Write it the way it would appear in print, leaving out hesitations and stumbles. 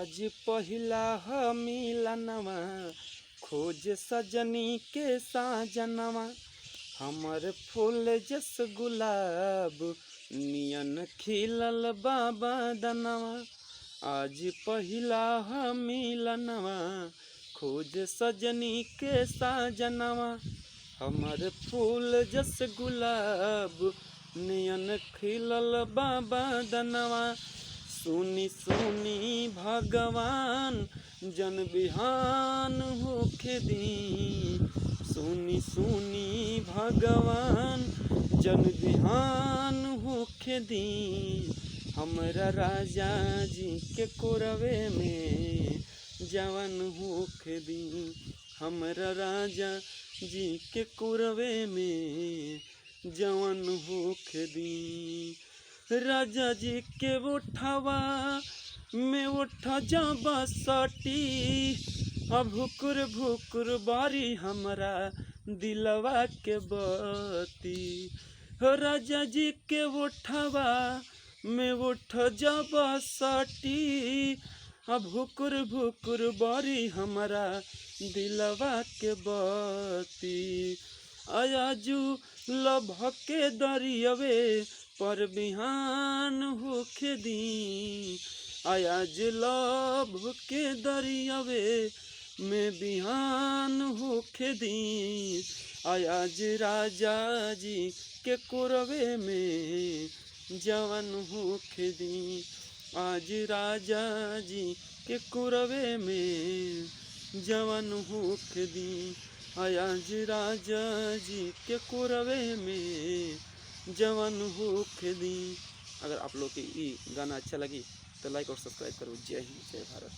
आज पहिला ह मिलनवा खोज सजनी के साजनवा हमर फूल जस गुलाब नियन खिलल बाबा दनवा। आज पहिला ह मिलनवा खोज सजनी के साजनवा हमर फूल जस गुलाब नियन खिलल बाबा दनवा। सुनी सुनी भगवान जन बिहान होखे दी, सुनी सुनी भगवान जन बिहान होखे दी। हमरा राजा जी के कोरवे में जवन होखे दी, हमरा राजा जी के कोरवे में जवन होखे दी। राजा जी के उठवा में उठ जब सटी भुकुर भुकुर बारी हमरा दिलवा के बती। हो राजा जी के उठवा में उठ जब सटी भुकुर भुकुर बारी हमरा दिलवा के बती। आयाजू लभके दरियवे पर बिहान होखे दी, आयाज लभ के दरियवे में बिहान होखे दी। आयाज राजा जी के कोरवे में जवन होखे दी, आज राजा जी के कोरवे में जवन होखे दी। आयाज राजा जी के कोरवे में जवन होखे दी। अगर आप लोग के ये गाना अच्छा लगी तो लाइक और सब्सक्राइब करो। जय हिंद, जय भारत।